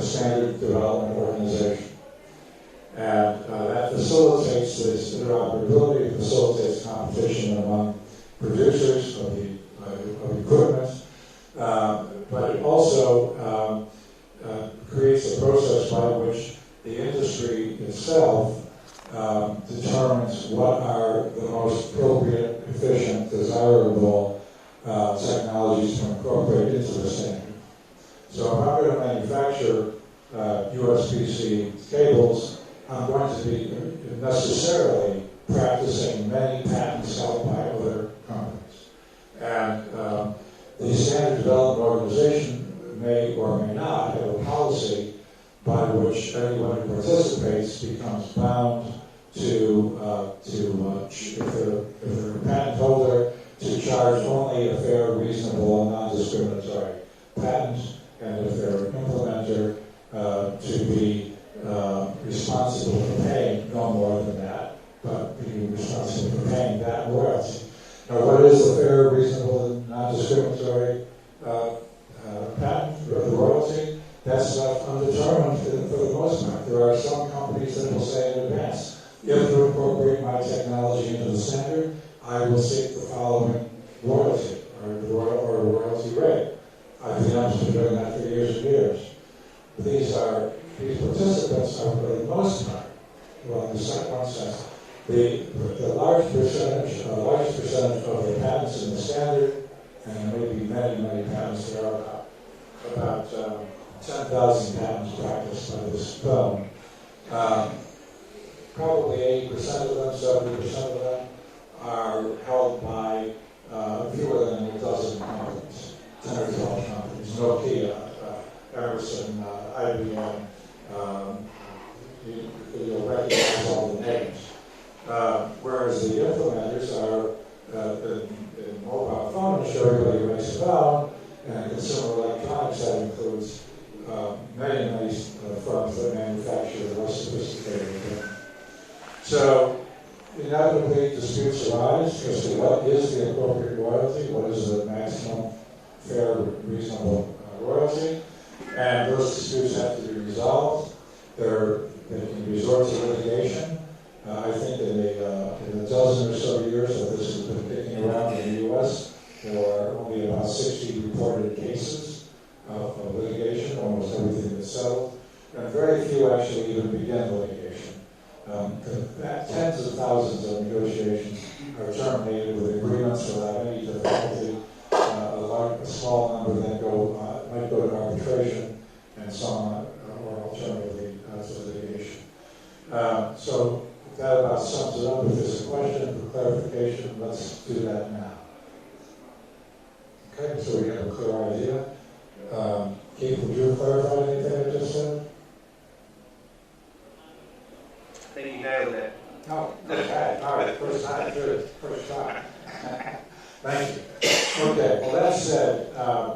standard development organization. And that facilitates this interoperability, facilitates competition among producers of the equipment, but it also creates a process by which the industry itself determines what are the most appropriate, efficient, desirable technologies to incorporate into the standard. So if I'm going to manufacture USB-C cables, I'm going to be necessarily practicing many patents held by other companies. And the Standard Development Organization may or may not have a policy by which anyone who participates becomes bound to if they're a patent holder, to charge only a fair, reasonable, and non-discriminatory patent, and if they're an implementer, to be responsible for paying no more than that, but be responsible for paying that royalty. Now, what is a fair, reasonable, and non-discriminatory patent or the royalty? That's left undetermined for the most part. There are some companies that will say in advance, if you incorporate my technology into the standard, I will seek the following royalty or royalty rate. IBM's been doing that for years and years. These participants are, for the most part, well, in one sense, the largest percentage of the patents in the standard, and there may be many, many patents. There are about 10,000 patents practiced by this firm. Probably 80% of them, 70% of them, are held by fewer than a dozen companies, 10 or 12 companies. Nokia, Emerson, IBM, you'll recognize all the names. Whereas the implementers are in mobile phone industry, everybody makes a phone, and consumer electronics, that includes many firms that manufacture less sophisticated equipment. So inevitably disputes arise as to what is the appropriate royalty, what is the maximum fair, reasonable royalty, and those disputes have to be resolved. They can resort to litigation. I think in a dozen or so years that this has been kicking around in the U.S., there are only about 60 reported cases of litigation, almost everything is settled, and very few actually even begin litigation. Tens of thousands of negotiations are terminated with agreements without any difficulty. A small number then might go to arbitration, and some or alternatively to litigation. So that about sums it up. If there's a question for clarification, let's do that now. Okay, so we have a clear idea. Keith, would you clarify anything I just said? I think you nailed it. Oh, okay. All right. First time, good. First time. Thank you. Okay. Well, that said,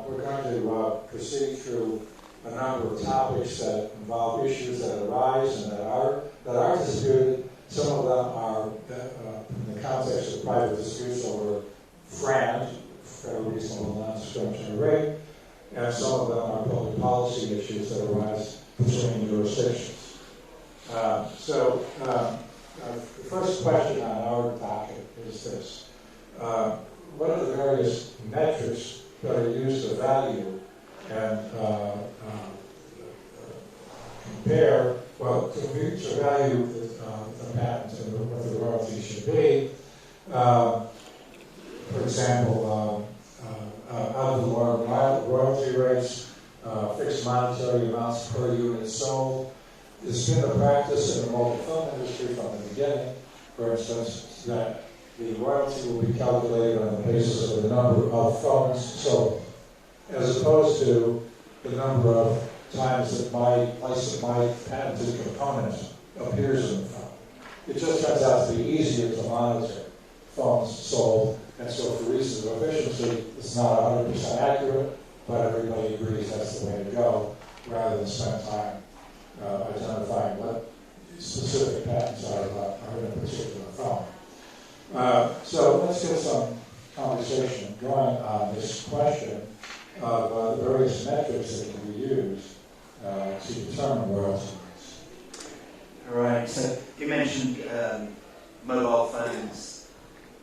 we're going to proceed through a number of topics that involve issues that arise and that are disputed. Some of them are in the context of private disputes over FRAND, fair, reasonable, non-discriminatory rate, and some of them are public policy issues that arise between jurisdictions. So the first question on our docket is this. What are the various metrics that are used to value and compare, to value the patent and what the royalty should be? For example, out of the royalty rates, fixed monetary amounts per unit sold. It's been a practice in the mobile phone industry from the beginning, for instance, that the royalty will be calculated on the basis of the number of phones sold, as opposed to the number of times that my patented component appears in the phone. It just turns out to be easier to monitor phones sold, and so for reasons of efficiency, it's not 100% accurate, but everybody agrees that's the way to go, rather than spend time identifying what specific patents are in a particular phone. So let's get some conversation going on this question of the various metrics that can be used to determine royalty rates. All right, so you mentioned mobile phones.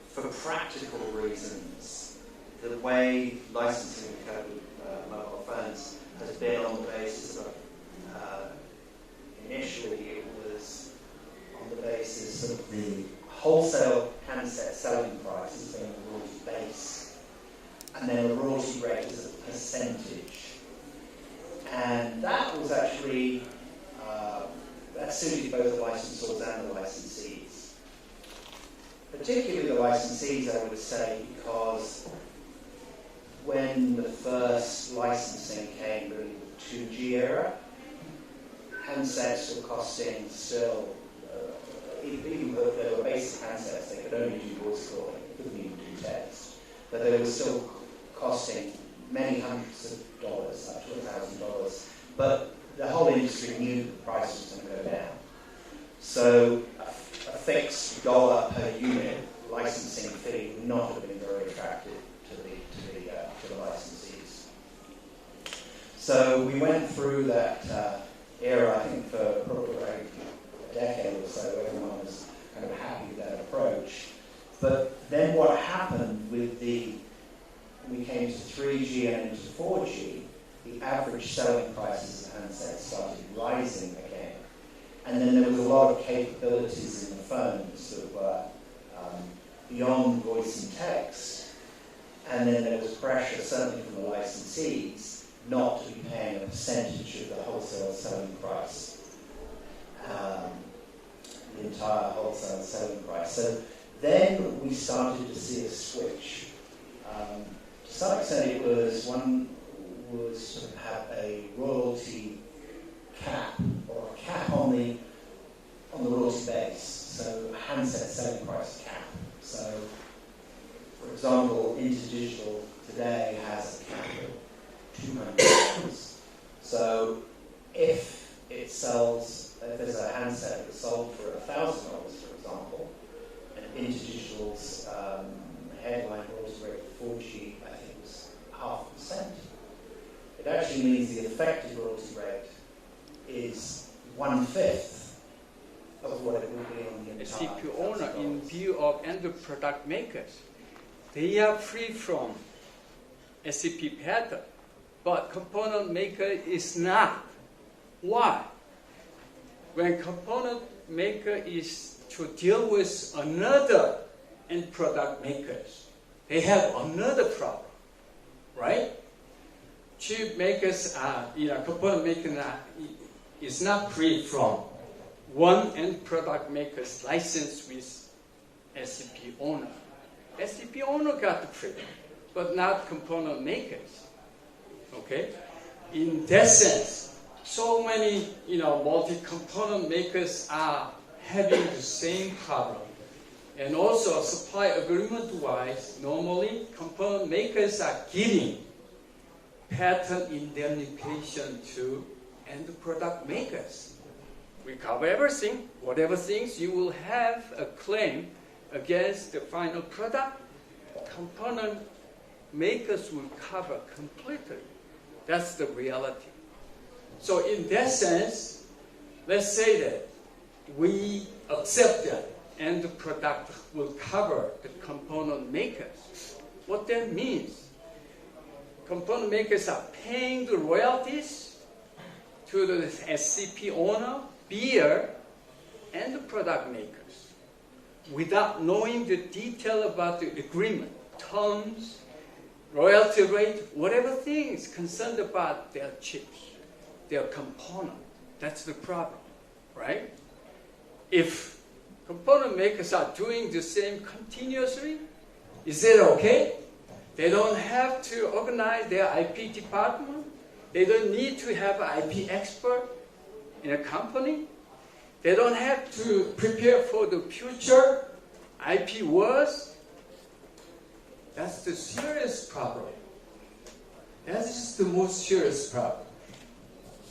For practical reasons, the way licensing of mobile phones has been on the basis of, initially it was on the basis of the wholesale handset selling price as being the royalty base, and then the royalty rate as a percentage. And that was actually, that suited both the licensors and the licensees. Particularly the licensees, I would say, because when the first licensing came, really the 2G era, handsets were costing still, even though they were basic handsets, they could only do voice calling, they couldn't even do text, but they were still costing many hundreds of dollars, up to $1,000. But the whole industry knew the price was going to go down. So a fixed dollar per unit licensing fee would not have been very attractive to the licensees. So we went through that era, I think, for probably a decade or so. Everyone was kind of happy with that approach. But then what happened with we came to 3G and into 4G, the average selling prices of handsets started rising again. And then there was a lot of capabilities in the phones that were beyond voice and text. And then there was pressure, certainly from the licensees, not to be paying a percentage of the wholesale selling price, the entire wholesale selling price. So then we started to see a switch. To some extent, it was one was to have a royalty cap or a cap on the royalty base. So a handset selling price cap. So, for example, InterDigital today has a cap of $200. So if it sells, if there's a handset that's sold for $1,000, for example, and InterDigital's headline royalty rate for 4G, I think, was 0.5%. It actually means the effective royalty rate is 1/5 of what it would be on the entire CPU owner, in view of end product makers, they are free from SEP patent, but component maker is not. Why? When component maker is to deal with another end product makers, they have another problem, right? Chip makers are, component maker is not free from one end product maker's license with SEP owner. SEP owner got the freedom, but not component makers. Okay? In that sense, so many, multi-component makers are having the same problem. And also, supply agreement-wise, normally, component makers are giving patent indemnification to end product makers. We cover everything. Whatever things you will have a claim against the final product, component makers will cover completely. That's the reality. So in that sense, let's say that we accept that and the product will cover the component makers. What that means, component makers are paying the royalties to the SCP owner, beer, and the product makers without knowing the detail about the agreement, terms, royalty rate, whatever things concerned about their chips, their component. That's the problem, right? If component makers are doing the same continuously, is that okay? They don't have to organize their IP department. They don't need to have an IP expert in a company. They don't have to prepare for the future IP wars. That's the serious problem. That is the most serious problem.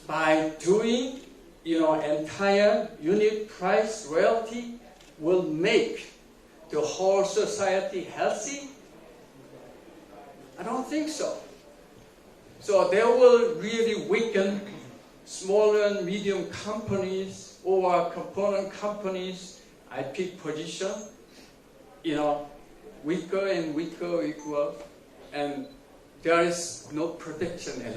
By doing, entire unit price royalty will make the whole society healthy? I don't think so. So they will really weaken small and medium companies or component companies, IP position, weaker and weaker equal, and there is no protection at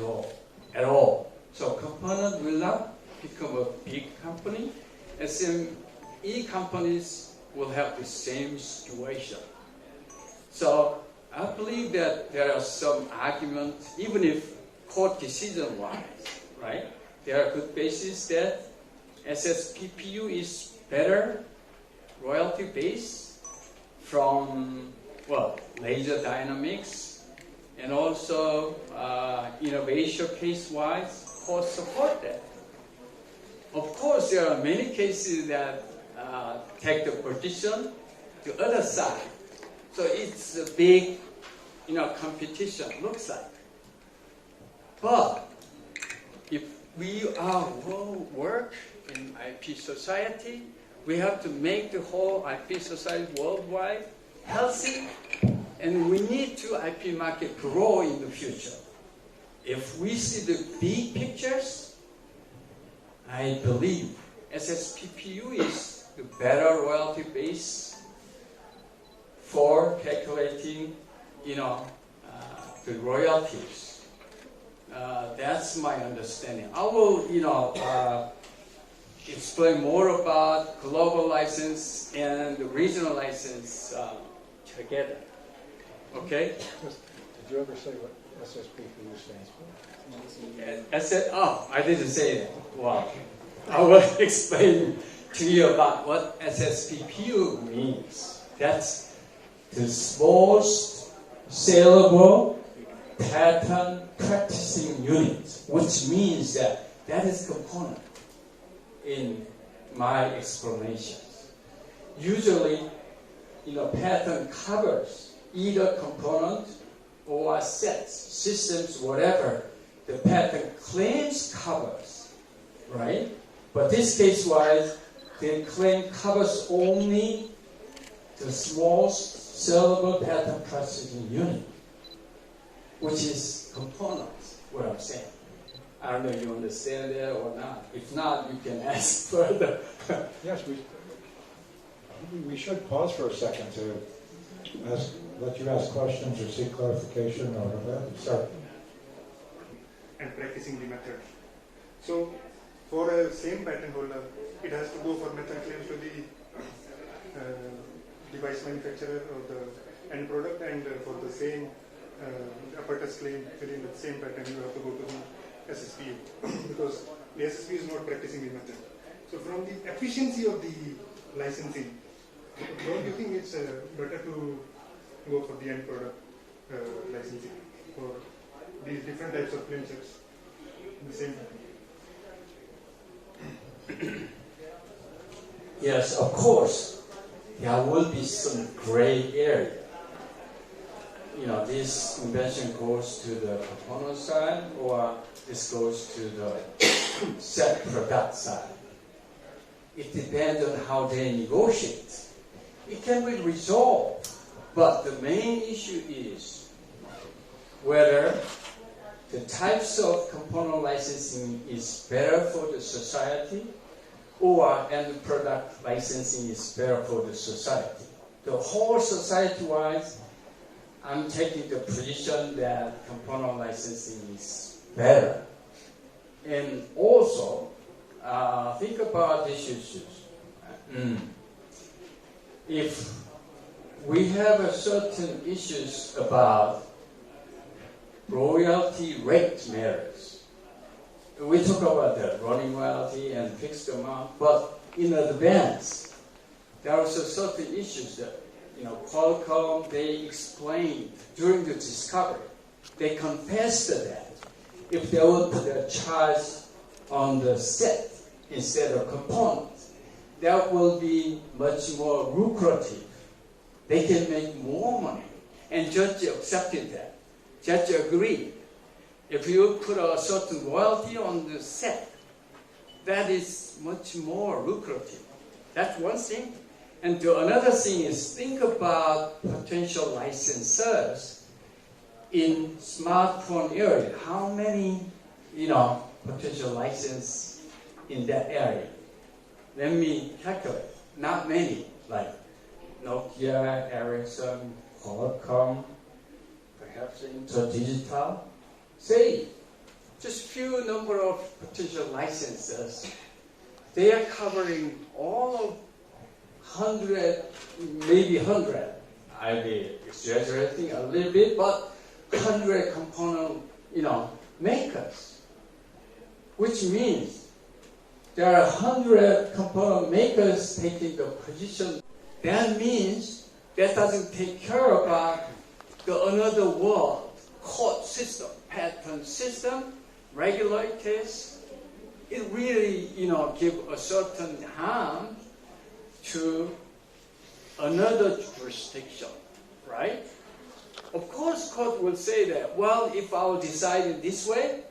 all. So component will not become a big company. SME companies will have the same situation. So I believe that there are some arguments, even if court decision-wise, right? There are good bases that SSPPU is better royalty base from, laser dynamics, and also innovation case-wise, court support that. Of course, there are many cases that take the position to the other side. So it's a big, competition, looks like. But if we work in IP society, we have to make the whole IP society worldwide healthy, and we need to IP market grow in the future. If we see the big pictures, I believe SSPPU is the better royalty base for calculating, the royalties. That's my understanding. I will, explain more about global license and the regional license together. Okay? Did you ever say what SSPPU stands for? I didn't say that. Wow. I will explain to you about what SSPPU means. That's the smallest saleable pattern practicing unit, which means that is component in my explanations. Usually, pattern covers either component or sets, systems, whatever the pattern claims covers, right? But this case-wise, the claim covers only the smallest sellable pattern processing unit, which is components, what I'm saying. I don't know if you understand that or not. If not, you can ask further. Yes, we should pause for a second to let you ask questions or seek clarification or whatever. Start. And practicing the method. So, for a same patent holder, it has to go for method claims to the device manufacturer or the end product, and for the same apparatus claim within the same patent, you have to go to the SSPU because the SSPU is not practicing the method. So, from the efficiency of the licensing, don't you think it's better to go for the end product licensing for these different types of claim sets in the same patent? Yes, of course, there will be some gray area. This invention goes to the component side or this goes to the set product side. It depends on how they negotiate. It can be resolved, but the main issue is whether the types of component licensing is better for the society or end product licensing is better for the society. The whole society-wise, I'm taking the position that component licensing is better. And also, think about these issues. If we have a certain issues about royalty rate matters, we talk about the running royalty and fixed amount, but in advance, there are also certain issues that, Qualcomm, they explained during the discovery, they confessed that if they would put a charge on the set instead of components, that will be much more lucrative. They can make more money. And judge accepted that. Judge agreed. If you put a certain royalty on the set, that is much more lucrative. That's one thing. And another thing is think about potential licensors in smartphone area. How many, potential license in that area? Let me calculate. Not many, like Nokia, Ericsson, Qualcomm, perhaps InterDigital. Say, just few number of potential licenses. They are covering all of 100, maybe 100. I'll be exaggerating a little bit, but 100 component, makers. Which means there are 100 component makers taking the position. That means that doesn't take care about the another world, court system, patent system, regulators. It really, give a certain harm to another jurisdiction, right? Of course, court will say that, well, if I will decide in this way,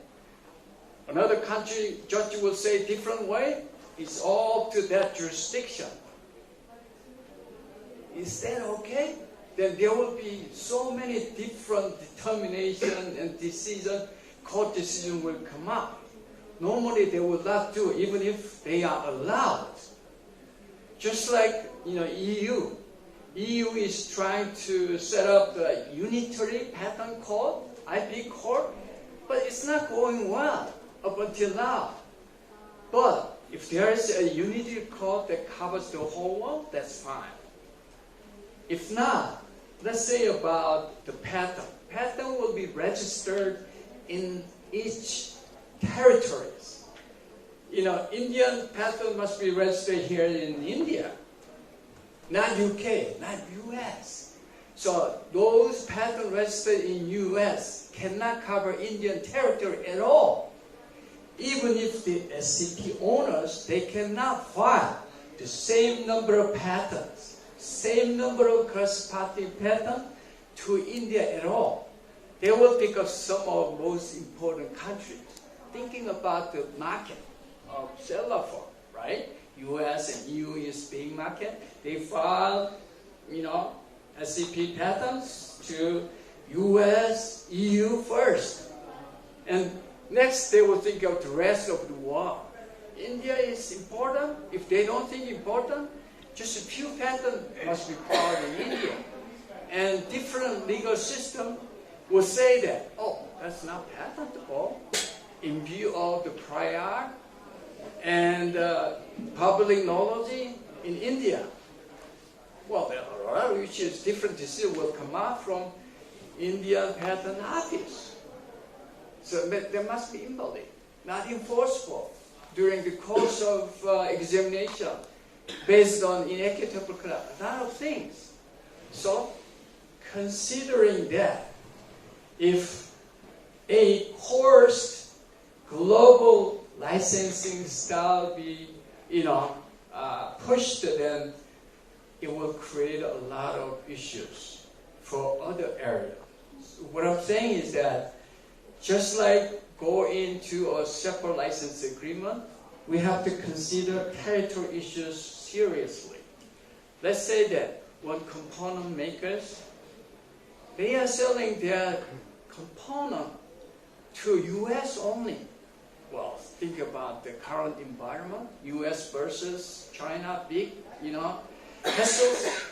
another country judge will say different way, it's all to that jurisdiction. Is that okay? Then there will be so many different determinations and decisions, court decision will come up. Normally they would not do, even if they are allowed. Just like EU. EU is trying to set up the unitary patent court, IP court, but it's not going well up until now. But if there is a unitary court that covers the whole world, that's fine. If not, let's say about the patent. Patent will be registered in each territories. Indian patent must be registered here in India, not UK, not US. So those patents registered in US cannot cover Indian territory at all. Even if the SCP owners, they cannot file the same number of patents, same number of corresponding patents to India at all. They will pick up some of the most important countries. Thinking about the market of cellular phone, right? US and EU is big market. They file, SCP patents to US, EU first. And next they will think of the rest of the world. India is important. If they don't think important, just a few patents must be filed in India. And different legal system will say that, oh, that's not patentable in view of the prior and public knowledge in India. Well, there are a lot of issues, different decisions will come out from Indian Patent Office. So there must be invalid, not enforceable during the course of examination based on inequitable conduct, a lot of things. So, considering that, if a coerced global licensing style be, pushed, then it will create a lot of issues for other areas. So what I'm saying is that just like go into a separate license agreement, we have to consider territory issues seriously. Let's say that one component makers, they are selling their component to US only. Well, think about the current environment, US versus China, big, hassles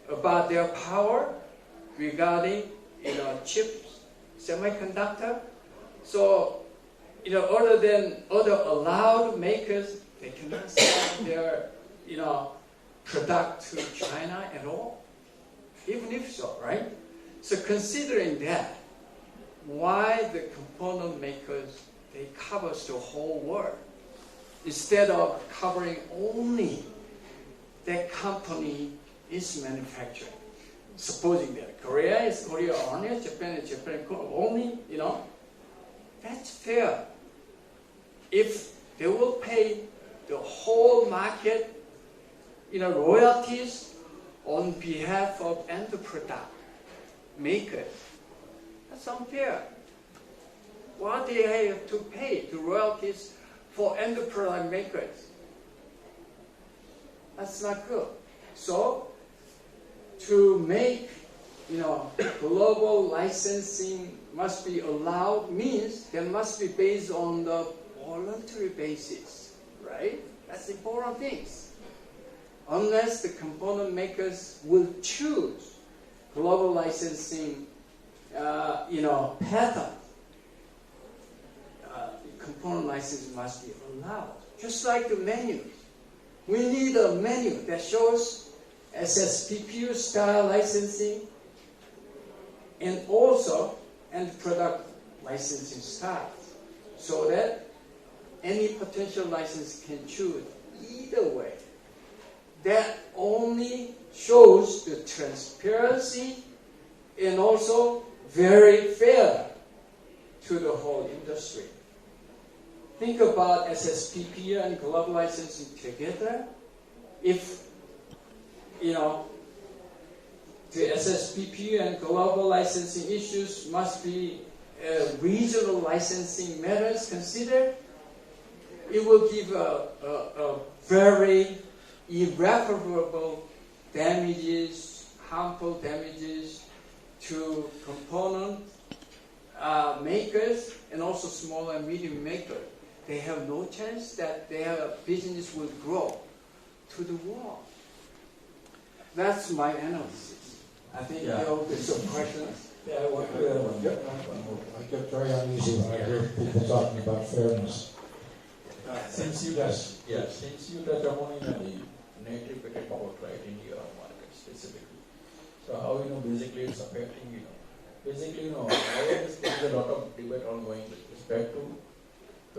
about their power regarding, chips, semiconductor. So, other than other allowed makers, they cannot sell their, product to China at all. Even if so, right? So considering that, why the component makers, they cover the whole world instead of covering only that company is manufacturing. Supposing that Korea is Korea only, Japan is Japan only, that's fair. If they will pay the whole market, royalties on behalf of end product makers, that's unfair. Why do they have to pay the royalties for end product makers? That's not good. So, to make, global licensing must be allowed means there must be based on the voluntary basis, right? That's important things. Unless the component makers will choose global licensing, pattern, component license must be allowed. Just like the menu. We need a menu that shows SSPPU style licensing and also end product licensing style, so that any potential license can choose either way. That only shows the transparency and also very fair to the whole industry. Think about SSPPU and global licensing together. If, the SSPPU and global licensing issues must be regional licensing matters considered, it will give a very irreparable damages, harmful damages to component makers and also small and medium makers. They have no chance that their business will grow to the wall. That's my analysis. I think there will be some questions. Yeah, I get very uneasy when I hear people talking about fairness. Since you touch upon the native patent code, right, in your market specifically, so how basically it's affecting nowadays there is a lot of debate ongoing with respect to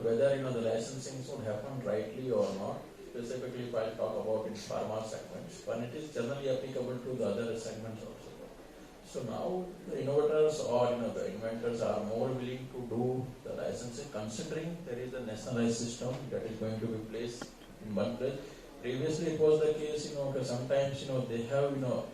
whether the licensing should happen rightly or not. Specifically, if I talk about in pharma segments, but it is generally applicable to the other segments also. So now the innovators or the inventors are more willing to do the licensing, considering there is a nationalized system that is going to be placed in one place. Previously, it was the case, sometimes they have the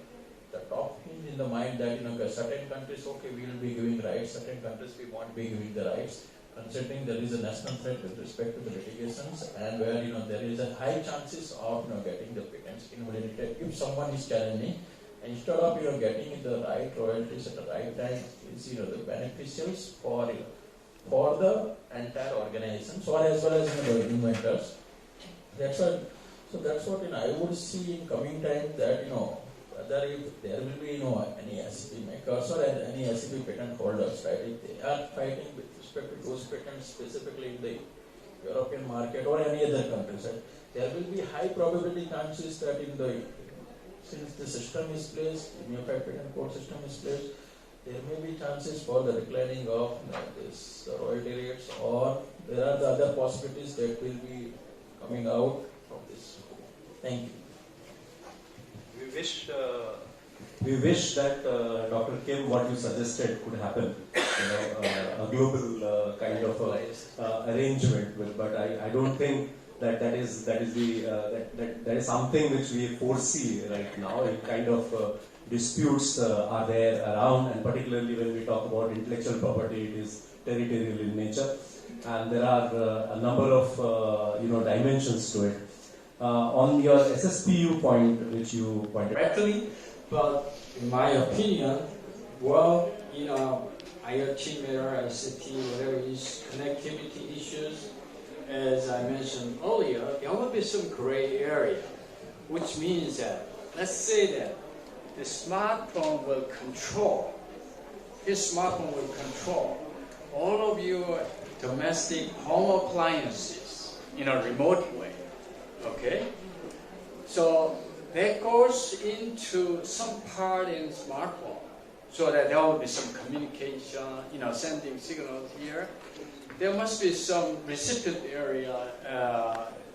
top hinge in the mind that certain countries, okay, we will be giving rights, certain countries we won't be giving the rights, considering there is a national threat with respect to the litigations, and where there is a high chances of getting the patents invalidated if someone is challenging. Instead of getting the right royalties at the right time, is the beneficials for the entire organization, so as well as the inventors. That's what I would see in coming time, that whether if there will be any SEP makers or any SEP patent holders, right? If they are fighting with respect to those patents specifically in the European market or any other countries, right? There will be high probability chances that since the system is placed, the Unified Patent Code system is placed, there may be chances for the declining of this royalty rates, or there are the other possibilities that will be coming out from this. Thank you. We wish that Dr. Kim, what you suggested could happen, a global kind of arrangement. But I don't think that is something which we foresee right now. It kind of disputes are there around, and particularly when we talk about intellectual property, it is territorial in nature, and there are a number of dimensions to it. On your SSPU point, which you pointed Correctly, but in my opinion, IoT matter, ICT, whatever is connectivity issues, as I mentioned earlier, there will be some gray area, which means that, let's say that the smartphone will control all of your domestic home appliances in a remote way. Okay? So that goes into some part in smartphone, so that there will be some communication, sending signals here. There must be some recipient area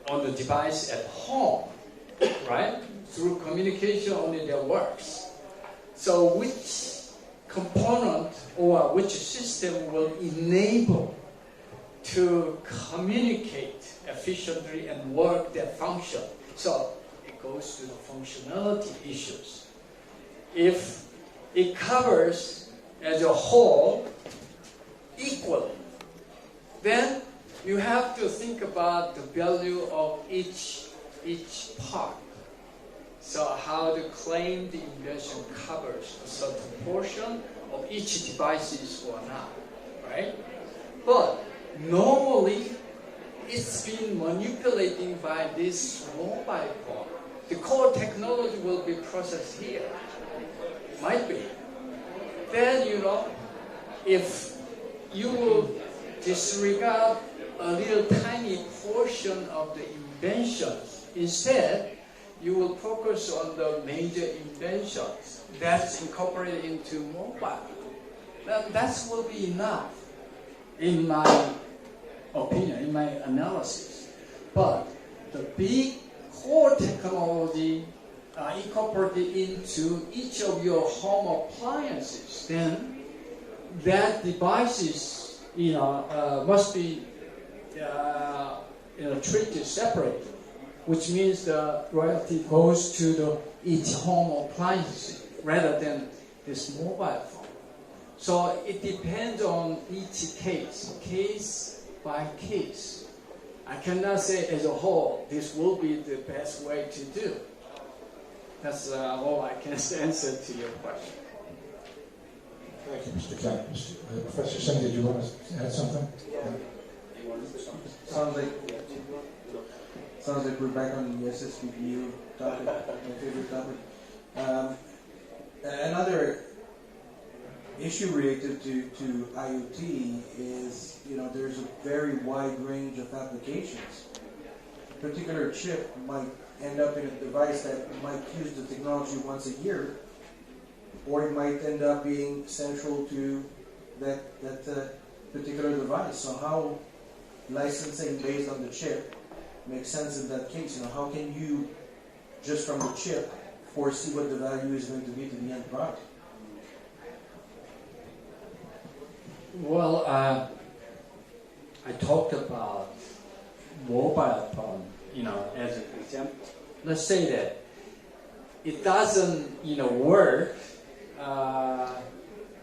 on the device at home, right? Through communication only that works. So which component or which system will enable to communicate efficiently and work that function? So it goes to the functionality issues. If it covers as a whole equally, then you have to think about the value of each part. So how to claim the invention covers a certain portion of each devices or not, right? But normally, it's been manipulated by this mobile phone. The core technology will be processed here. Might be. Then, if you will disregard a little tiny portion of the inventions, instead, you will focus on the major inventions that's incorporated into mobile. That will be enough, in my opinion, in my analysis. But the big core technology incorporated into each of your home appliances, then that devices, must be treated separately, which means the royalty goes to each home appliance rather than this mobile phone. So it depends on each case by case. I cannot say as a whole, this will be the best way to do. That's all I can answer to your question. Thank you, Mr. Kang. Professor Singh, did you want to add something? Yeah. Sounds like we're back on the SSPPU topic, my favorite topic. Another issue related to IoT is, there's a very wide range of applications. A particular chip might end up in a device that might use the technology once a year, or it might end up being central to that particular device. So how licensing based on the chip makes sense in that case? How can you, just from the chip, foresee what the value is going to be to the end product? Well, I talked about mobile phone, as an example. Let's say that it doesn't, work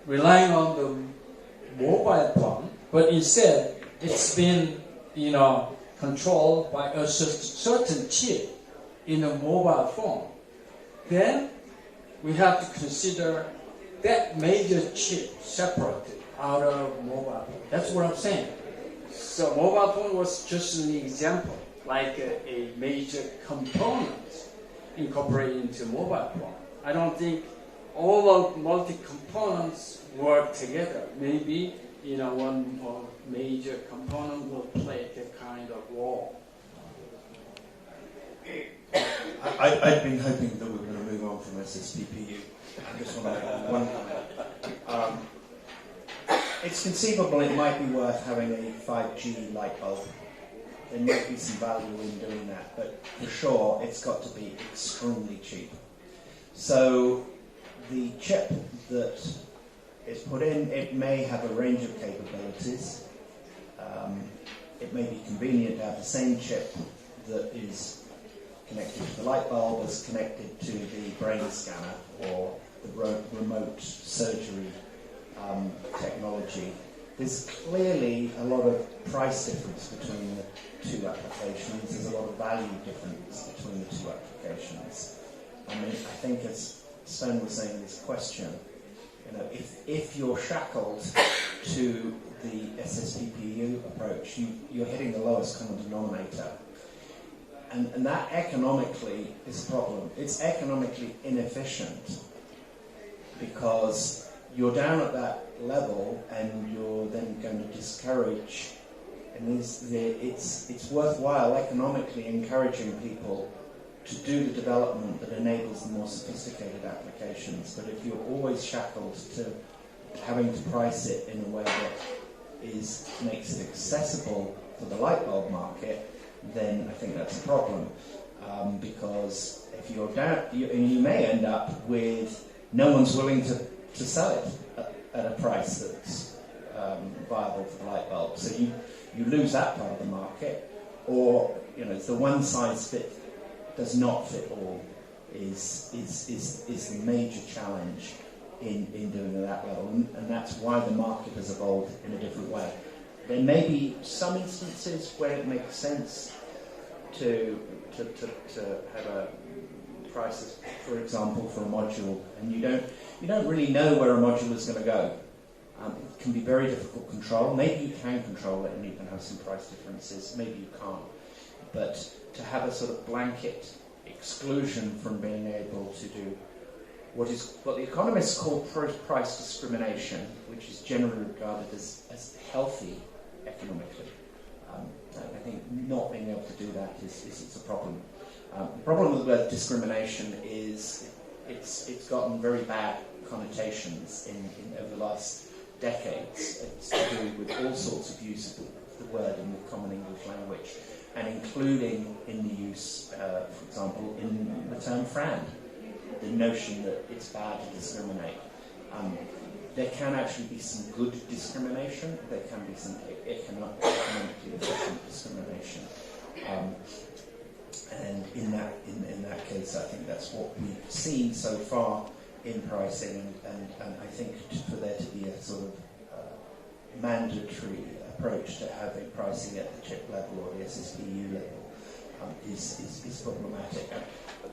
relying on the mobile phone, but instead it's been, controlled by a certain chip in a mobile phone. Then we have to consider that major chip separated out of mobile phone. That's what I'm saying. So mobile phone was just an example, like a major component incorporated into mobile phone. I don't think all of multi-components work together. Maybe, one major component will play that kind of role. I've been hoping that we were going to move on from SSPPU. I just want to add one comment. It's conceivable it might be worth having a 5G light bulb. There might be some value in doing that, but for sure it's got to be extremely cheap. So the chip that is put in, it may have a range of capabilities. It may be convenient to have the same chip that is connected to the light bulb as connected to the brain scanner or the remote surgery technology. There's clearly a lot of price difference between the two applications. There's a lot of value difference between the two applications. I think as Stone was saying in his question, if you're shackled to the SSPPU approach, you're hitting the lowest common denominator. And that economically is a problem. It's economically inefficient because you're down at that level and you're then going to discourage, and it's worthwhile economically encouraging people to do the development that enables the more sophisticated applications. But if you're always shackled to having to price it in a way that makes it accessible for the light bulb market, then I think that's a problem. Because if you're down, you may end up with no one's willing to sell it at a price that's viable for the light bulb. So you lose that part of the market, or the one size fit does not fit all is the major challenge in doing it at that level, and that's why the market has evolved in a different way. There may be some instances where it makes sense to have a price, for example, for a module, and you don't really know where a module is going to go. It can be very difficult to control. Maybe you can control it and you can have some price differences. Maybe you can't. But to have a sort of blanket exclusion from being able to do what the economists call price discrimination, which is generally regarded as healthy economically. I think not being able to do that is a problem. The problem with discrimination is it's gotten very bad connotations in over the last decades. It's to do with all sorts of use of the word in the common English language, and including in the use, for example, in the term FRAND, the notion that it's bad to discriminate. There can actually be some good discrimination. There can be some economically efficient discrimination. And in that case, I think that's what we've seen so far in pricing, and I think for there to be a sort of mandatory approach to having pricing at the chip level or the SSPU level is problematic.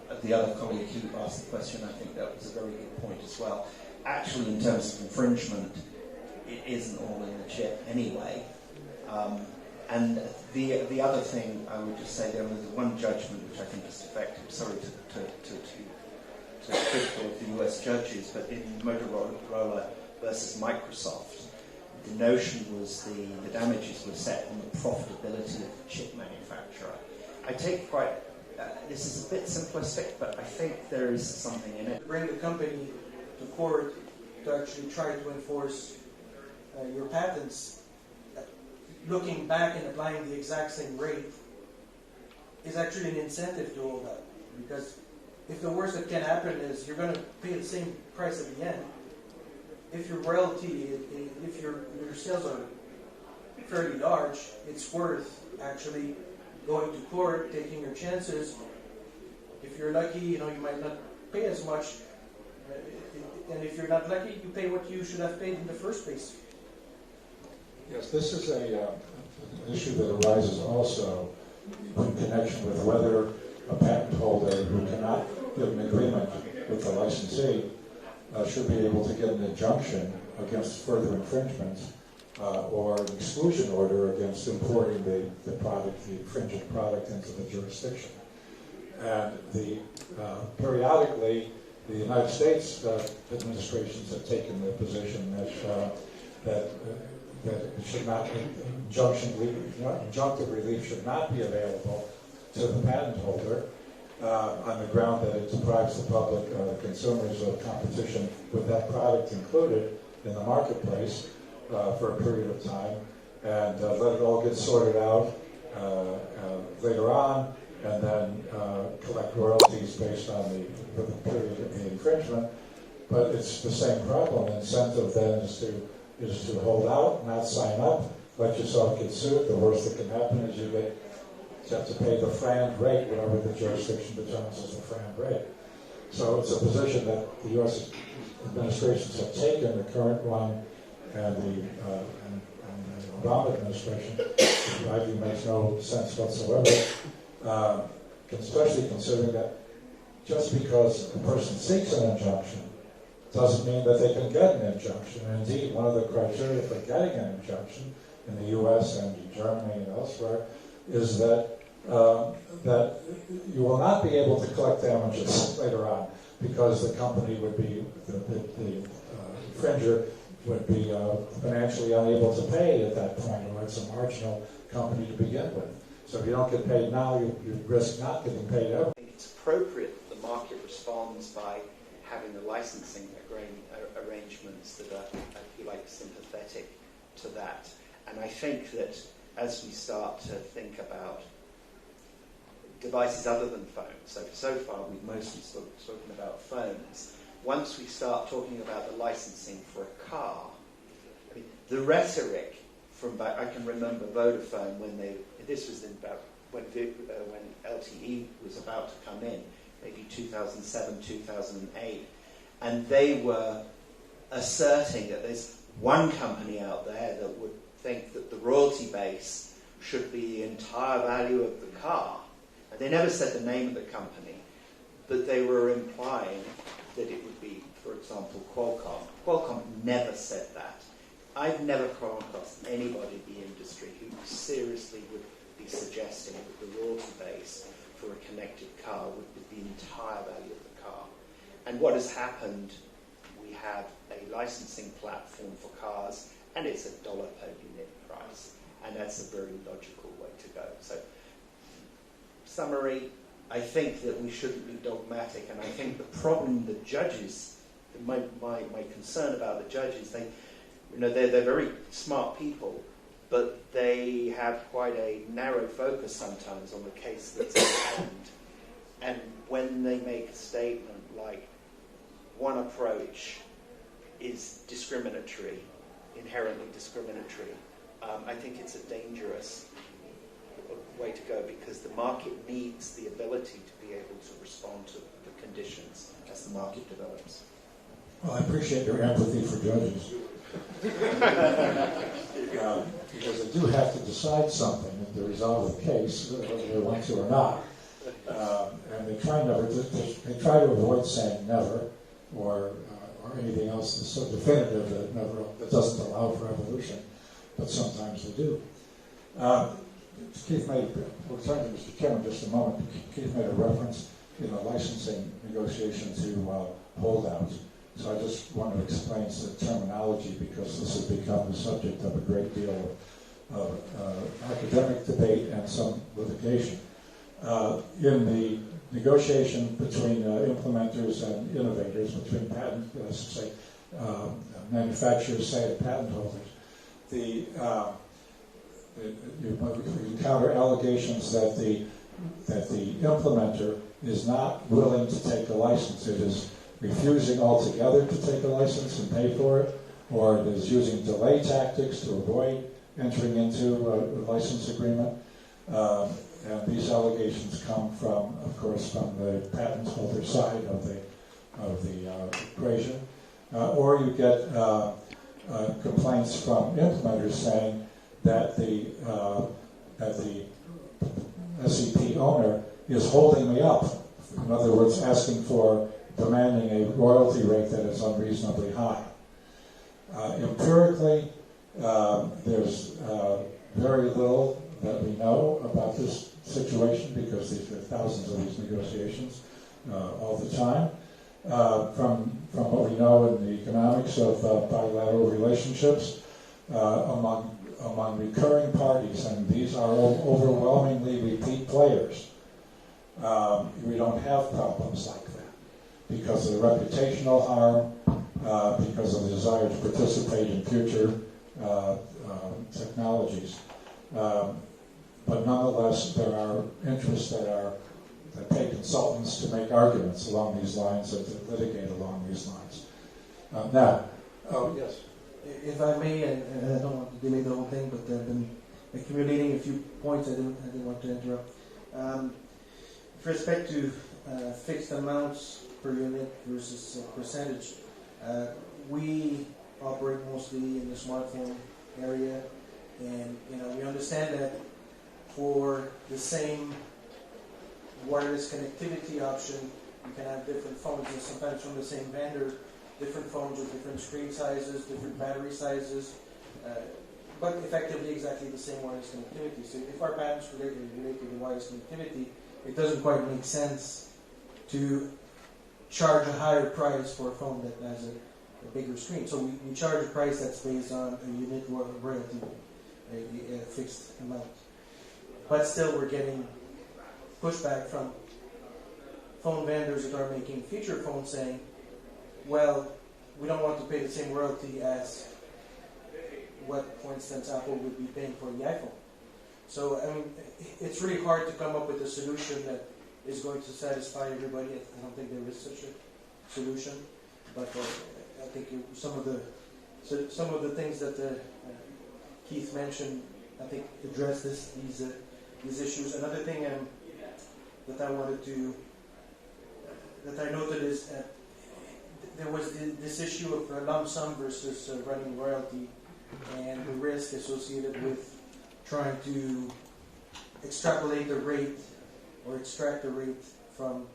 And the other colleague who asked the question, I think that was a very good point as well. Actually, in terms of infringement, it isn't all in the chip anyway. And the other thing I would just say, there was one judgment which I think is defective. Sorry to critical of the US judges, but in Motorola versus Microsoft, the notion was the damages were set on the profitability of the chip manufacturer. I take quite. This is a bit simplistic, but I think there is something in it. Bring the company to court to actually try to enforce your patents, looking back and applying the exact same rate is actually an incentive to all that. Because if the worst that can happen is you're going to pay the same price at the end, if your royalty, if your sales are fairly large, it's worth actually going to court, taking your chances. If you're lucky, you might not pay as much. And if you're not lucky, you pay what you should have paid in the first place. Yes, this is an issue that arises also in connection with whether a patent holder who cannot get an agreement with the licensee should be able to get an injunction against further infringement or an exclusion order against importing the product, the infringing product, into the jurisdiction. And periodically, the United States administrations have taken the position that it should not, injunctive relief should not be available to the patent holder on the ground that it deprives the public, consumers, of competition with that product included in the marketplace for a period of time, and let it all get sorted out later on, and then collect royalties based on the period of the infringement. But it's the same problem. The incentive then is to hold out, not sign up, let yourself get sued. The worst that can happen is you have to pay the FRAND rate, whatever the jurisdiction determines as the FRAND rate. So it's a position that the U.S. administrations have taken, the current one and the Obama administration, which in my view makes no sense whatsoever, especially considering that just because a person seeks an injunction doesn't mean that they can get an injunction. And indeed, one of the criteria for getting an injunction in the U.S. and in Germany and elsewhere is that you will not be able to collect damages later on because the company would be, the infringer would be financially unable to pay at that point, or it's a marginal company to begin with. So if you don't get paid now, you risk not getting paid ever. I think it's appropriate that the market responds by having the licensing arrangements that are, if you like, sympathetic to that. And I think that as we start to think about devices other than phones, so far we've mostly spoken about phones. Once we start talking about the licensing for a car, I mean, the rhetoric from back, I can remember Vodafone this was when LTE was about to come in, maybe 2007, 2008, and they were asserting that there's one company out there that would think that the royalty base should be the entire value of the car. And they never said the name of the company, but they were implying that it would be, for example, Qualcomm. Qualcomm never said that. I've never come across anybody in the industry who seriously would be suggesting that the royalty base for a connected car would be the entire value of the car. And what has happened, we have a licensing platform for cars, and it's $1 per unit price. And that's a very logical way to go. So, summary, I think that we shouldn't be dogmatic, and I think the problem the judges, my concern about the judges, they're very smart people, but they have quite a narrow focus sometimes on the case that's at hand. And when they make a statement like one approach is discriminatory, inherently discriminatory, I think it's a dangerous way to go, because the market needs the ability to be able to respond to the conditions as the market develops. Well, I appreciate your empathy for judges. Because they do have to decide something to resolve the case, whether they want to or not. And they try to avoid saying never, or anything else that's so definitive that doesn't allow for evolution, but sometimes they do. Keith made, we'll turn to Mr. Kim in just a moment. Keith made a reference in the licensing negotiation to holdouts. So I just want to explain the terminology, because this has become the subject of a great deal of academic debate and some litigation. In the negotiation between implementers and innovators, between patent, manufacturers, say, and patent holders, you encounter allegations that the implementer is not willing to take a license. It is refusing altogether to take a license and pay for it, or it is using delay tactics to avoid entering into a license agreement. And these allegations come from, of course, from the patent holder side of the equation. Or you get complaints from implementers saying that the SEP owner is holding me up. In other words, demanding a royalty rate that is unreasonably high. Empirically, there's very little that we know about this situation, because there are thousands of these negotiations all the time. From what we know in the economics of bilateral relationships, among recurring parties, and these are overwhelmingly repeat players, we don't have problems like that because of the reputational harm, because of the desire to participate in future technologies. But nonetheless, there are interests that pay consultants to make arguments along these lines and to litigate along these lines. Yes. If I may, and I don't want to delay the whole thing, but I've been accumulating a few points I didn't want to interrupt. With respect to fixed amounts per unit versus percentage, we operate mostly in the smartphone area, and we understand that for the same wireless connectivity option, you can have different phones, and sometimes from the same vendor, different phones with different screen sizes, different battery sizes, but effectively exactly the same wireless connectivity. So if our patents relate to wireless connectivity, it doesn't quite make sense to charge a higher price for a phone that has a bigger screen. So we charge a price that's based on a unit royalty, a fixed amount. But still we're getting pushback from phone vendors that are making feature phones saying, well, we don't want to pay the same royalty as what, for instance, Apple would be paying for the iPhone. So, I mean, it's really hard to come up with a solution that is going to satisfy everybody. I don't think there is such a solution, but I think some of the things that Keith mentioned, I think, address these issues. Another thing that I wanted to that I noted is that there was this issue of lump sum versus running royalty, and the risk associated with trying to extrapolate the rate or extract the rate from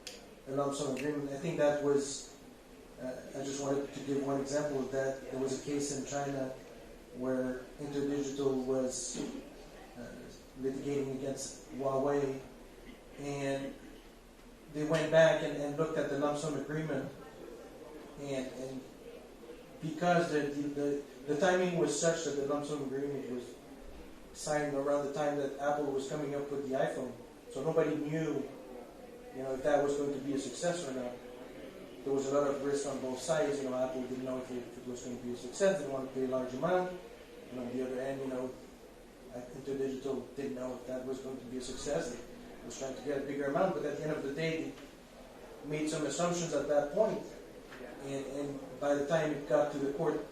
a lump sum agreement. I think that was, I just wanted to give one example of that. There was a case in China where InterDigital was litigating against Huawei, and they went back and looked at the lump sum agreement, and because the timing was such that the lump sum agreement was signed around the time that Apple was coming up with the iPhone, so nobody knew, if that was going to be a success or not. There was a lot of risk on both sides. Apple didn't know if it was going to be a success. They didn't want to pay a large amount. And on the other hand, InterDigital didn't know if that was going to be a success. They was trying to get a bigger amount, but at the end of the day, they made some assumptions at that point. And by the time it got to the court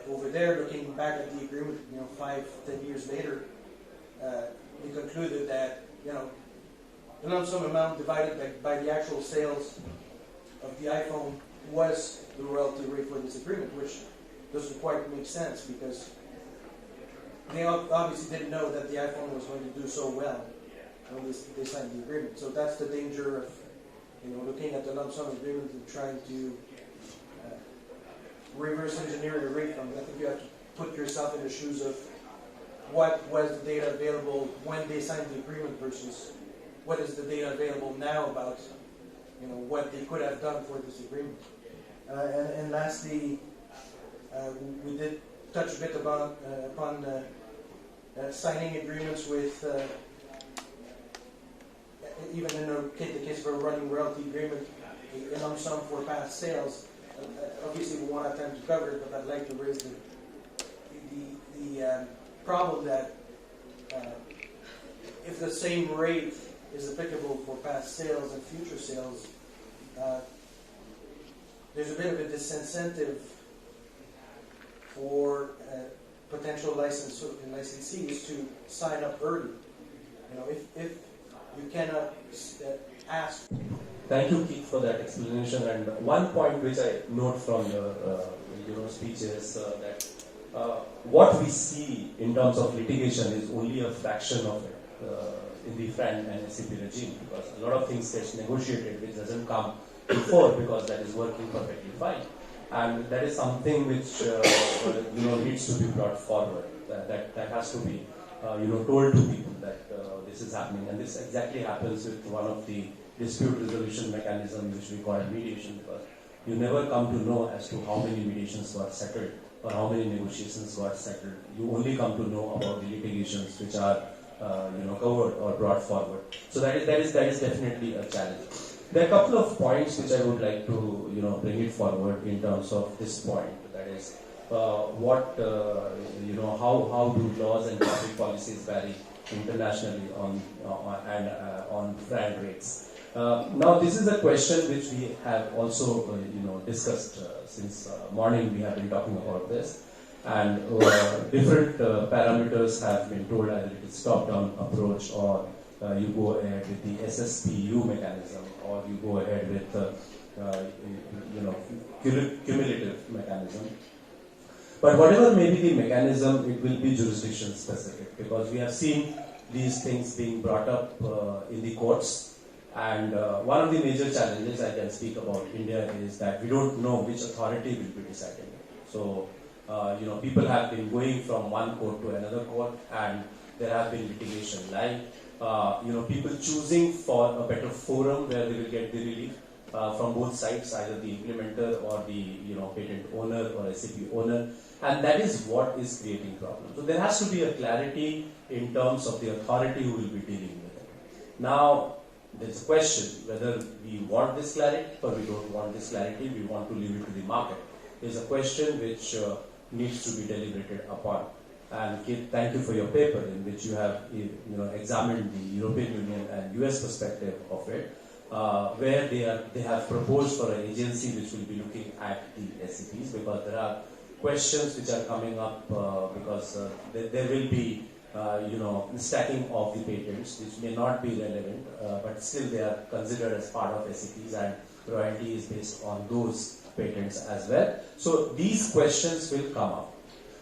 over there, looking back at the agreement, 5-10 years later, we concluded that, the lump sum amount divided by the actual sales of the iPhone was the royalty rate for this agreement, which doesn't quite make sense because they obviously didn't know that the iPhone was going to do so well when they signed the agreement. So that's the danger of looking at the lump sum agreement and trying to reverse engineer a rate from it. I think you have to put yourself in the shoes of what was the data available when they signed the agreement versus what is the data available now about what they could have done for this agreement. And lastly, we did touch a bit upon signing agreements with, even in the case of a running royalty agreement, a lump sum for past sales. Obviously, we won't have time to cover it, but I'd like to raise the problem that if the same rate is applicable for past sales and future sales, there's a bit of a disincentive for potential licensees to sign up early. If you cannot ask. Thank you, Keith, for that explanation. And one point which I note from your speech is that what we see in terms of litigation is only a fraction of it in the FRAND and SEP regime, because a lot of things gets negotiated which doesn't come before because that is working perfectly fine. And that is something which needs to be brought forward. That has to be told to people that this is happening, and this exactly happens with one of the dispute resolution mechanism which we call mediation, because you never come to know as to how many mediations got settled or how many negotiations got settled. You only come to know about the litigations which are covered or brought forward. So that is definitely a challenge. There are a couple of points which I would like to bring it forward in terms of this point. That is, how do laws and public policies vary internationally on FRAND rates. Now, this is a question which we have also discussed since morning. We have been talking about this, and different parameters have been told, either it is top-down approach, or you go ahead with the SSPU mechanism, or you go ahead with cumulative mechanism. But whatever may be the mechanism, it will be jurisdiction specific, because we have seen these things being brought up in the courts. And one of the major challenges I can speak about India is that we don't know which authority will be deciding it. So, people have been going from one court to another court, and there have been litigation live. People choosing for a better forum where they will get the relief from both sides, either the implementer or the patent owner or SAP owner, and that is what is creating problems. So there has to be a clarity in terms of the authority who will be dealing with it. Now, there's a question whether we want this clarity or we don't want this clarity. We want to leave it to the market. There's a question which needs to be deliberated upon. And Keith, thank you for your paper in which you have examined the European Union and US perspective of it, where they have proposed for an agency which will be looking at the SEPs, because there are questions which are coming up because there will be stacking of the patents which may not be relevant, but still they are considered as part of SEPs, and royalty is based on those patents as well. So these questions will come up.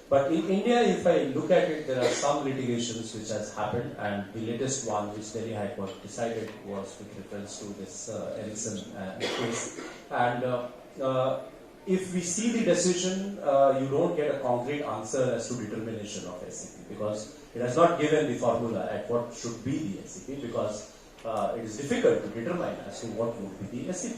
But in India, if I look at it, there are some litigations which has happened, and the latest one which Delhi High Court decided was with reference to this Ericsson case. And if we see the decision, you don't get a concrete answer as to determination of SEP, because it has not given the formula at what should be the SEP, because it is difficult to determine as to what would be the SEP.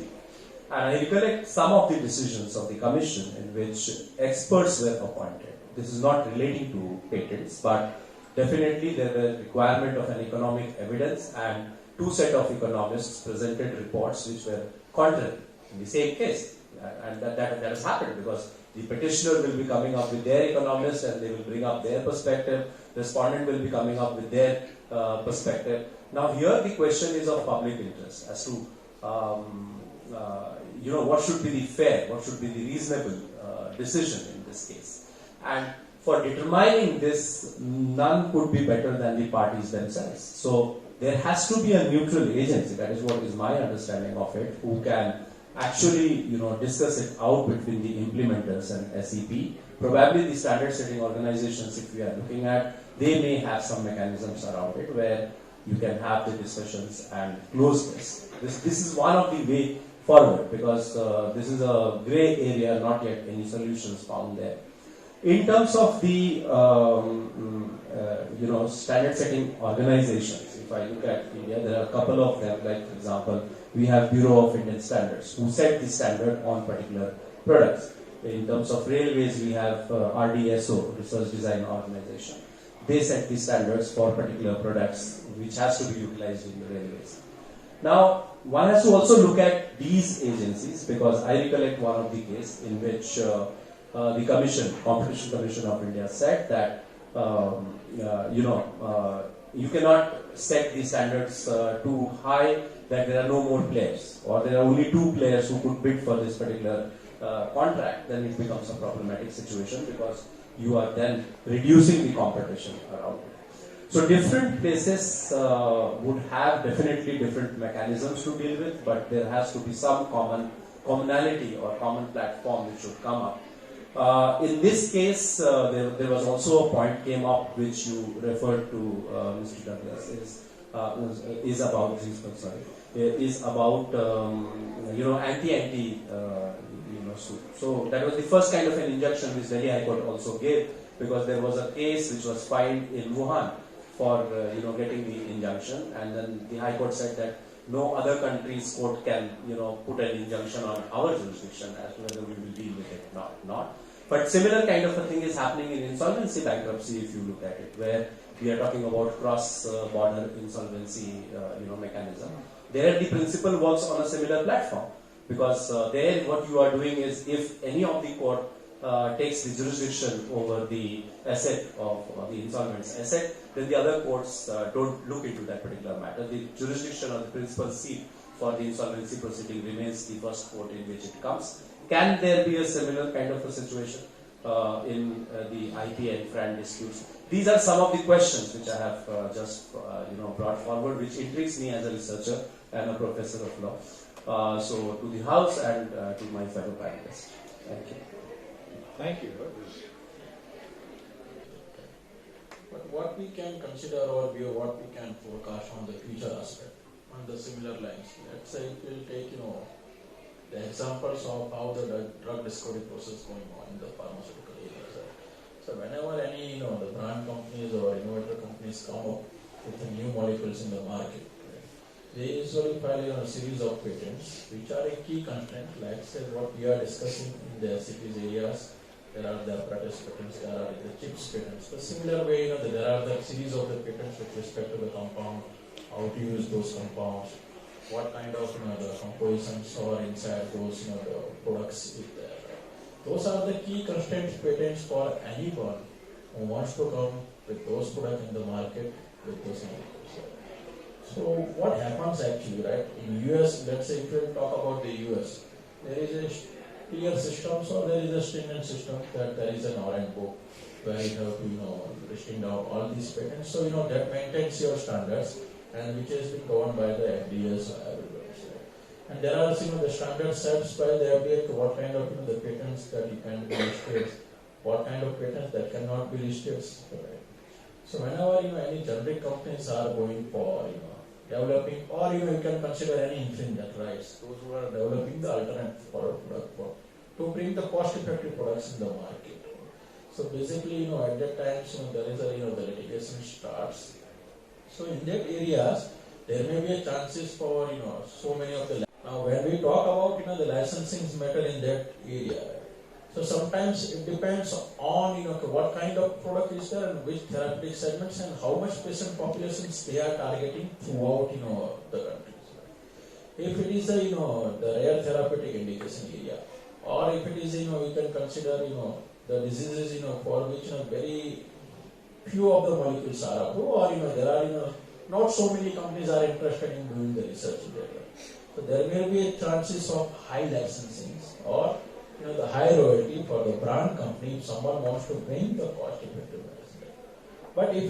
And I recollect some of the decisions of the Commission in which experts were appointed. This is not relating to patents, but definitely there was a requirement of an economic evidence, and two set of economists presented reports which were contrary in the same case. And that has happened because the petitioner will be coming up with their economist and they will bring up their perspective. The respondent will be coming up with their perspective. Now here the question is of public interest as to what should be the fair, what should be the reasonable decision in this case. And for determining this, none could be better than the parties themselves. So there has to be a neutral agency, that is what is my understanding of it, who can actually discuss it out between the implementers and SEP. Probably the standard setting organizations, if we are looking at, they may have some mechanisms around it where you can have the discussions and close this. This is one of the way forward, because this is a grey area, not yet any solutions found there. In terms of the standard setting organizations, if I look at India, there are a couple of them. Like for example, we have Bureau of Indian Standards, who set the standard on particular products. In terms of railways, we have RDSO, Research Design Organization. They set the standards for particular products, which has to be utilized in the railways. Now, one has to also look at these agencies, because I recollect one of the cases in which the Commission, Competition Commission of India, said that you cannot set the standards too high that there are no more players, or there are only 2 players who could bid for this particular contract. Then it becomes a problematic situation, because you are then reducing the competition around it. So different places would have definitely different mechanisms to deal with, but there has to be some commonality or common platform which should come up. In this case, there was also a point came up which you referred to, Mr. Douglas, is about anti suit. So that was the first kind of an injunction which Delhi High Court also gave, because there was a case which was filed in Wuhan for getting the injunction, and then the High Court said that no other country's court can put an injunction on our jurisdiction as to whether we will deal with it or not. But similar kind of a thing is happening in insolvency bankruptcy, if you look at it, where we are talking about cross-border insolvency mechanism. There the principle works on a similar platform, because there what you are doing is, if any of the court takes the jurisdiction over the asset of the insolvent's asset, then the other courts don't look into that particular matter. The jurisdiction or the principal seat for the insolvency proceeding remains the first court in which it comes. Can there be a similar kind of a situation in the IP and FRAND disputes? These are some of the questions which I have just brought forward, which intrigues me as a researcher and a professor of law. So to the House and to my fellow panelists. Thank you. Thank you. But what we can consider or view, what we can forecast on the future aspect, on the similar lines. Let's say it will take, the examples of how the drug discovery process going on in the pharmaceutical area. So whenever any, the brand companies or innovator companies come up with the new molecules in the market, they usually file a series of patents, which are a key content, like say what we are discussing in the SEP's areas. There are the apparatus patents, there are the chips patents. The similar way, there are the series of the patents with respect to the compound, how to use those compounds, what kind of the compositions are inside those the products is there. Those are the key constraints patents for anyone who wants to come with those products in the market with those molecules. So what happens actually, right? In US, let's say if we talk about the US, there is a clear system, so there is a stringent system that there is an R&D book where you have to listing down all these patents. So that maintains your standards, and which has been governed by the FDA. So everybody, and there are the standards set by the FDA to what kind of the patents that you can be listed, what kind of patents that cannot be listed. Right? So whenever any generic companies are going for developing, or you can consider any infringement rights, those who are developing the alternate for to bring the cost-effective products in the market. So basically, at that time, there is the litigation starts. So in that areas, there may be a chances for, so many of the. Now, when we talk about, the licensing matter in that area, so sometimes it depends on, what kind of product is there and which therapeutic segments and how much patient populations they are targeting throughout, the countries. If it is the rare therapeutic indication area, or if it is, we can consider, the diseases, for which, very few of the molecules are approved, or, there are, not so many companies are interested in doing the research there. So there may be chances of high licensing or the high royalty for the brand company if someone wants to bring the cost-effective medicine. But if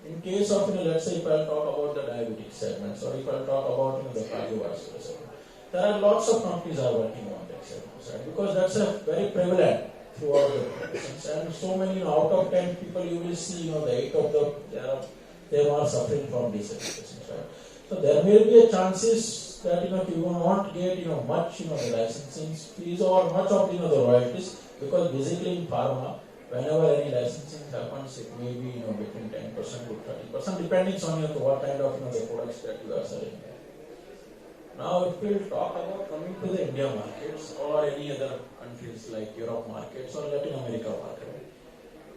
in case of let's say if I'll talk about the diabetic segments or if I'll talk about the cardiovascular segment, there are lots of companies are working on that segment, right? Because that's a very prevalent throughout the professions, and so many out of 10 people you will see the 8 of them are suffering from these situations, right? So there may be a chances that you will not get much the licensing fees or much of the royalties, because basically in pharma whenever any licensing happens it may be between 10% to 30% depending on what kind of the products that you are selling. Now if we will talk about coming to the India markets or any other countries like Europe markets or Latin America market,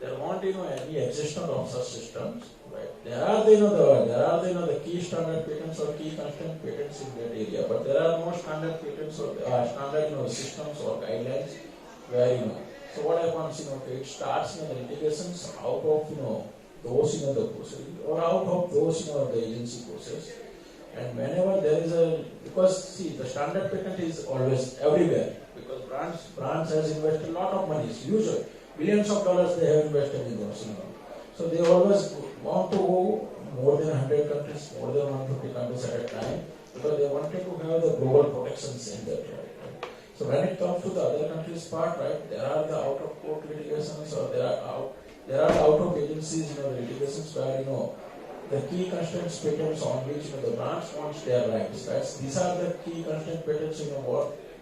there won't any existence of such systems. Right. There are the key standard patents or key constant patents in that area, but there are no standard patents or standard systems or guidelines where So what happens it starts the litigations out of those the process or out of those the agency process, and whenever there is because see the standard patent is always everywhere because brands has invested a lot of money, usually billions of dollars they have invested in those So they always want to go more than 100 countries, more than 150 countries at a time, because they wanted to have the global protections in that, right? So when it comes to the other countries part, right, there are the out-of-court litigations or there are out-of-agencies, litigations where, the key constraints patents on which the brands wants their rights, right? These are the key constraint patents,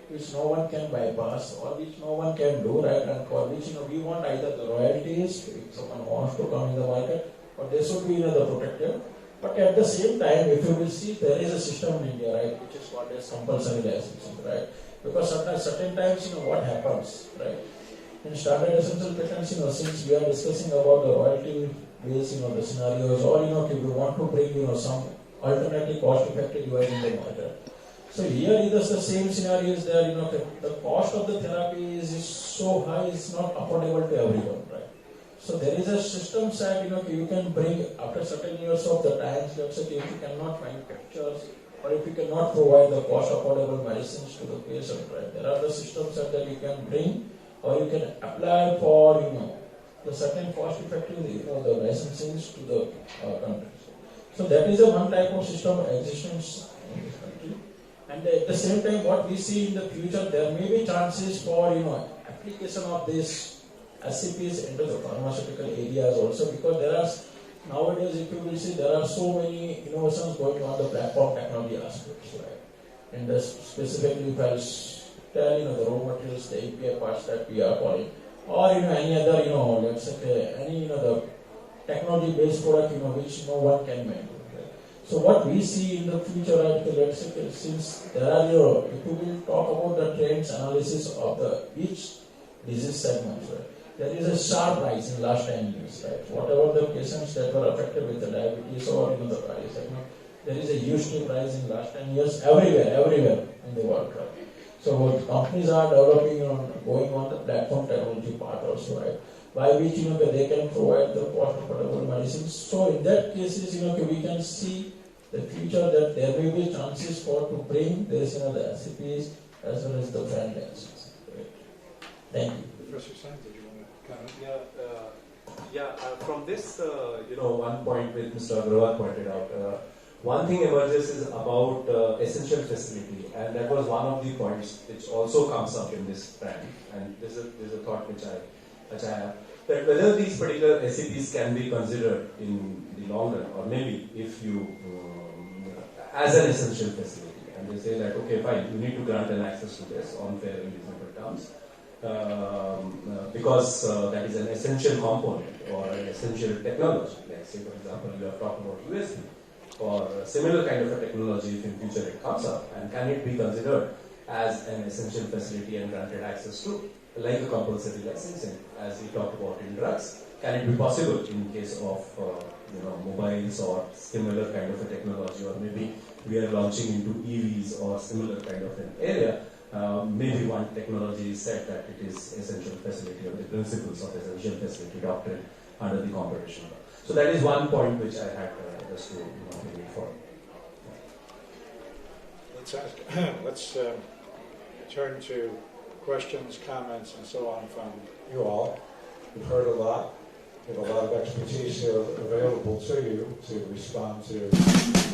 which no one can bypass or which no one can do, right? And for which we want either the royalties if someone wants to come in the market, or they should be the protected. But at the same time, if you will see, there is a system in India, right, which is called as compulsory licensing, right? Because at certain times, what happens, right? In standard essential patents, since we are discussing about the royalty based, the scenarios, or if you want to bring, some alternative cost-effective UI in the market. So here it is the same scenario is there, the cost of the therapy is so high, it's not affordable to everyone, right? So there is a system side, you can bring after certain years of the times, let's say if you cannot manufacture or if you cannot provide the cost affordable medicines to the patient, right? There are the systems that you can bring or you can apply for, the certain cost effective, the licensings to the countries. So that is a one type of system existence in this country. And at the same time, what we see in the future, there may be chances for application of these SCPs into the pharmaceutical areas also, because there are nowadays, if you will see, there are so many innovations going on the platform technology aspects, right? And specifically, if I tell the raw materials, the API parts that we are calling, or any other let's say any the technology-based product which no one can make. So what we see in the future, right, let's say, since there are, if we will talk about the trends analysis of the each disease segment, right, there is a sharp rise in last 10 years, right? Whatever the patients that were affected with the diabetes or the cardiac segment, there is a huge rise in last 10 years everywhere in the world, right? So what companies are developing going on the platform technology part also, right? By which they can provide the cost affordable medicines. So in that cases, we can see the future that there may be chances for to bring this, the SCPs as well as the FRAND license. Right. Thank you. Professor Singh, did you want to comment? From this, one point which Mr. Agrawal pointed out, one thing emerges is about essential facility, and that was one of the points which also comes up in this FRAND, and there's a thought which I have, that whether these particular SCPs can be considered in the long run, or maybe if you, as an essential facility, and they say that, okay, fine, you need to grant an access to this on fair and reasonable terms, because that is an essential component or an essential technology. Like say, for example, you have talked about USB or a similar kind of a technology if in future it comes up, and can it be considered as an essential facility and granted access to, like a compulsory licensing, as we talked about in drugs? Can it be possible in case of mobiles or similar kind of a technology, or maybe we are launching into EVs or similar kind of an area? Maybe one technology is said that it is essential facility or the principles of essential facility doctrine under the competition law. So that is one point which I had just to bring for. Let's turn to questions, comments, and so on from you all. You've heard a lot. You have a lot of expertise here available to you to respond to